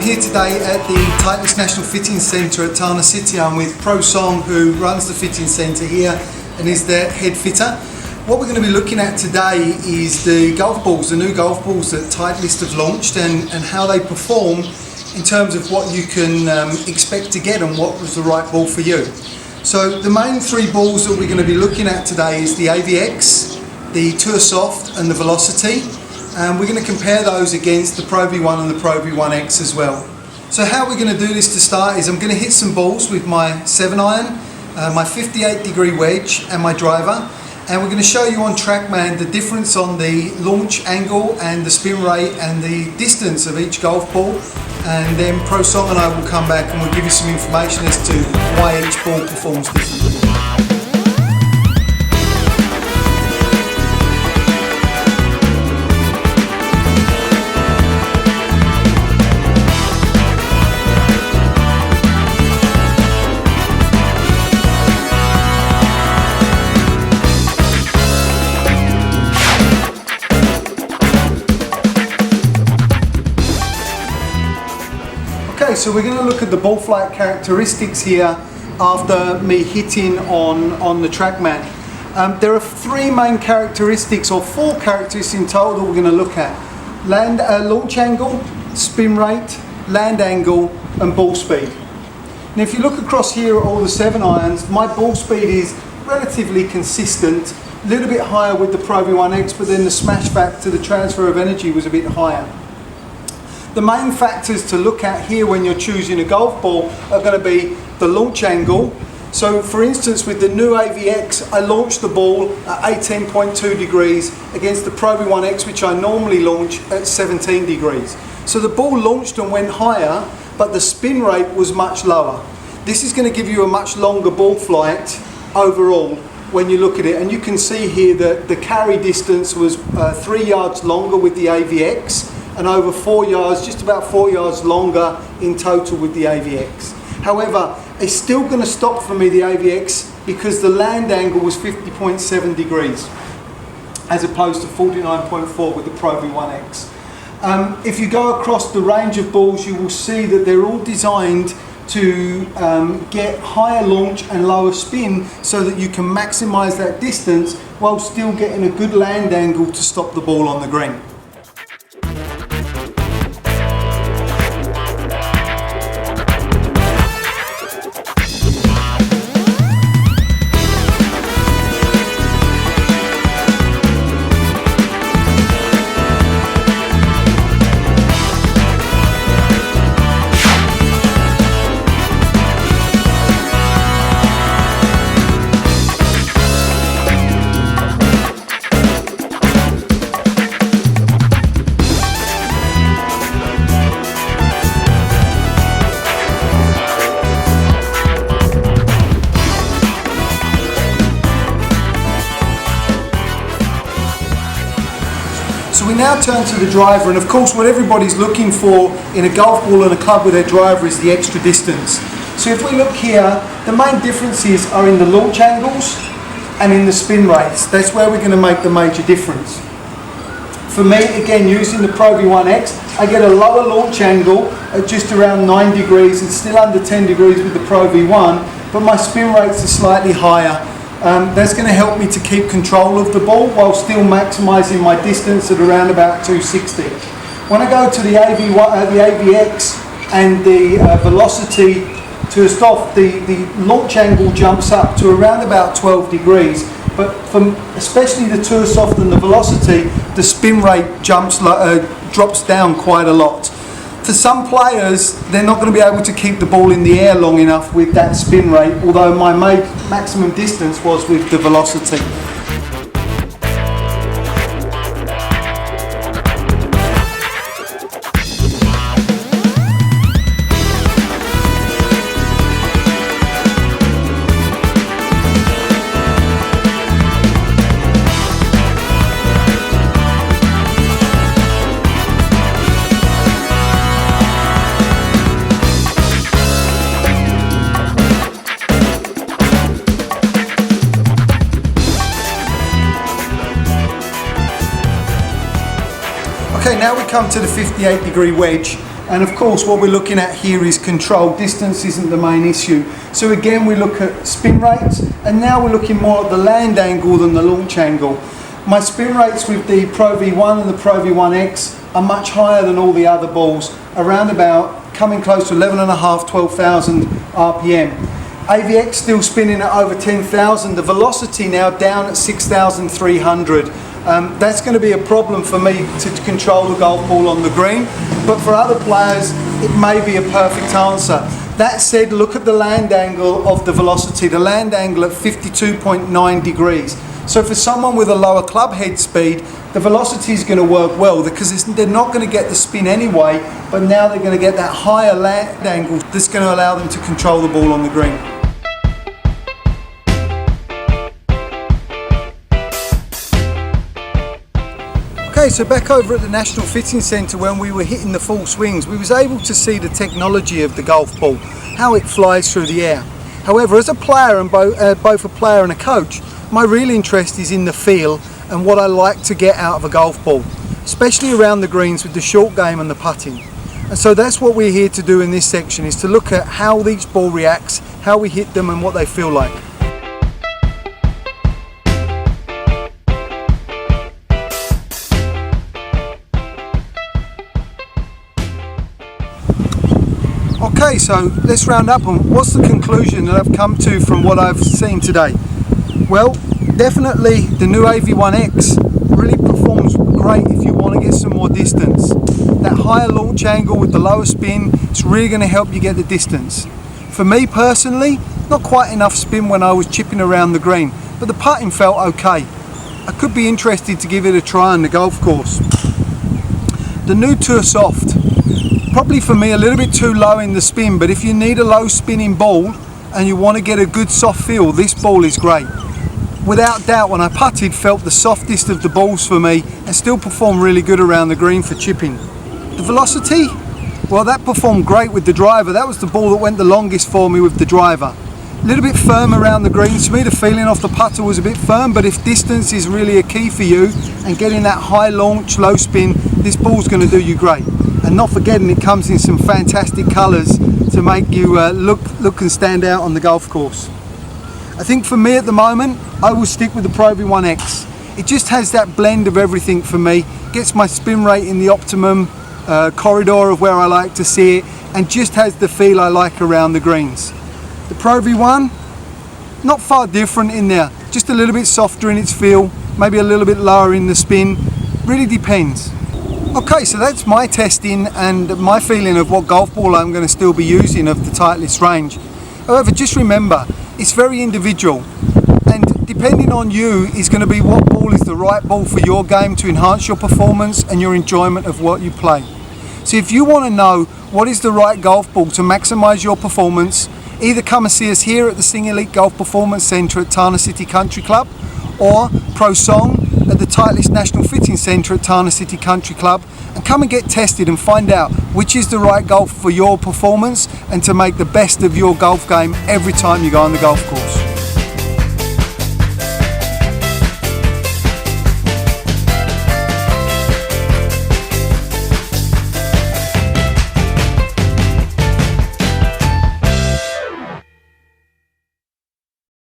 here today at the Titleist National Fitting Centre at Tana City. I'm with Pro Song, who runs the fitting centre here and is the head fitter. What we're going to be looking at today is the golf balls, the new golf balls that Titleist have launched, and how they perform in terms of what you can expect to get and what was the right ball for you. So the main three balls that we're going to be looking at today is the AVX, the Tour Soft and the Velocity. And we're going to compare those against the ProV1 and the ProV1x as well. So how we're going to do this to start is I'm going to hit some balls with my 7-iron, my 58-degree wedge and my driver, and we're going to show you on TrackMan the difference on the launch angle and the spin rate and the distance of each golf ball, and then Pro Song and I will come back and we'll give you some information as to why each ball performs differently. Okay, so we're going to look at the ball flight characteristics here after me hitting on the TrackMan. There are three main characteristics, or four characteristics in total, that we're going to look at. Launch angle, spin rate, land angle and ball speed. Now if you look across here at all the 7-irons, my ball speed is relatively consistent, a little bit higher with the ProV1x, but then the smash factor, the transfer of energy, was a bit higher. The main factors to look at here when you're choosing a golf ball are going to be the launch angle. So for instance, with the new AVX, I launched the ball at 18.2 degrees against the ProV1x, which I normally launch at 17 degrees. So the ball launched and went higher, but the spin rate was much lower. This is going to give you a much longer ball flight overall when you look at it. And you can see here that the carry distance was 3 yards longer with the AVX, and over 4 yards, just about 4 yards longer in total with the AVX. However, it's still going to stop for me, the AVX, because the land angle was 50.7 degrees as opposed to 49.4 with the ProV1x. If you go across the range of balls, you will see that they're all designed to get higher launch and lower spin so that you can maximize that distance while still getting a good land angle to stop the ball on the green. So we now turn to the driver, and of course what everybody's looking for in a golf ball and a club with their driver is the extra distance. So if we look here, the main differences are in the launch angles and in the spin rates. That's where we're going to make the major difference. For me, again, using the ProV1x, I get a lower launch angle at just around 9 degrees. It's still under 10 degrees with the ProV1, but my spin rates are slightly higher. That's going to help me to keep control of the ball while still maximising my distance at around about 260. When I go to the AVX and the Velocity to a stop, the launch angle jumps up to around about 12 degrees, but especially the Tour Soft and the Velocity, the spin rate drops down quite a lot. For some players, they're not going to be able to keep the ball in the air long enough with that spin rate, although my maximum distance was with the Velocity. Okay, now we come to the 58-degree wedge. And of course what we're looking at here is control. Distance isn't the main issue. So again we look at spin rates, and now we're looking more at the land angle than the launch angle. My spin rates with the ProV1 and the ProV1x are much higher than all the other balls, around about coming close to 11.5, 12,000 RPM. AVX still spinning at over 10,000, the velocity now down at 6,300. That's going to be a problem for me to control the golf ball on the green, but for other players it may be a perfect answer. That said, look at the land angle of the velocity, the land angle at 52.9 degrees. So for someone with a lower club head speed, the velocity is going to work well because they're not going to get the spin anyway, but now they're going to get that higher land angle that's going to allow them to control the ball on the green. Okay, so back over at the National Fitting Centre, when we were hitting the full swings, we was able to see the technology of the golf ball, how it flies through the air. However, as a player and both a player and a coach, my real interest is in the feel and what I like to get out of a golf ball, especially around the greens with the short game and the putting. And so that's what we're here to do in this section, is to look at how each ball reacts, how we hit them and what they feel like. Okay, so let's round up on what's the conclusion that I've come to from what I've seen today. Well, definitely the new AV1X really performs great if you want to get some more distance. That higher launch angle with the lower spin, it's really going to help you get the distance. For me personally, not quite enough spin when I was chipping around the green, but the putting felt okay. I could be interested to give it a try on the golf course. The new Tour Soft, probably for me a little bit too low in the spin, but if you need a low spinning ball and you want to get a good soft feel, this ball is great. Without doubt, when I putted, felt the softest of the balls for me and still performed really good around the green for chipping. The velocity, well, that performed great with the driver. That was the ball that went the longest for me with the driver. A little bit firm around the greens. For me, the feeling off the putter was a bit firm, but if distance is really a key for you and getting that high launch, low spin, this ball's going to do you great. And not forgetting it comes in some fantastic colours to make you look and stand out on the golf course. I think for me at the moment, I will stick with the ProV1x. It just has that blend of everything for me, gets my spin rate in the optimum corridor of where I like to see it, and just has the feel I like around the greens. The ProV1, not far different in there, just a little bit softer in its feel, maybe a little bit lower in the spin, really depends. Okay, so that's my testing and my feeling of what golf ball I'm going to still be using of the Titleist range. However, just remember, it's very individual, and depending on you is going to be what ball is the right ball for your game to enhance your performance and your enjoyment of what you play. So if you want to know what is the right golf ball to maximise your performance, either come and see us here at the Sing Elite Golf Performance Centre at Tana City Country Club, or Pro Song at the Titleist National Fitting Centre at Tana City Country Club, and come and get tested and find out which is the right golf for your performance and to make the best of your golf game every time you go on the golf course.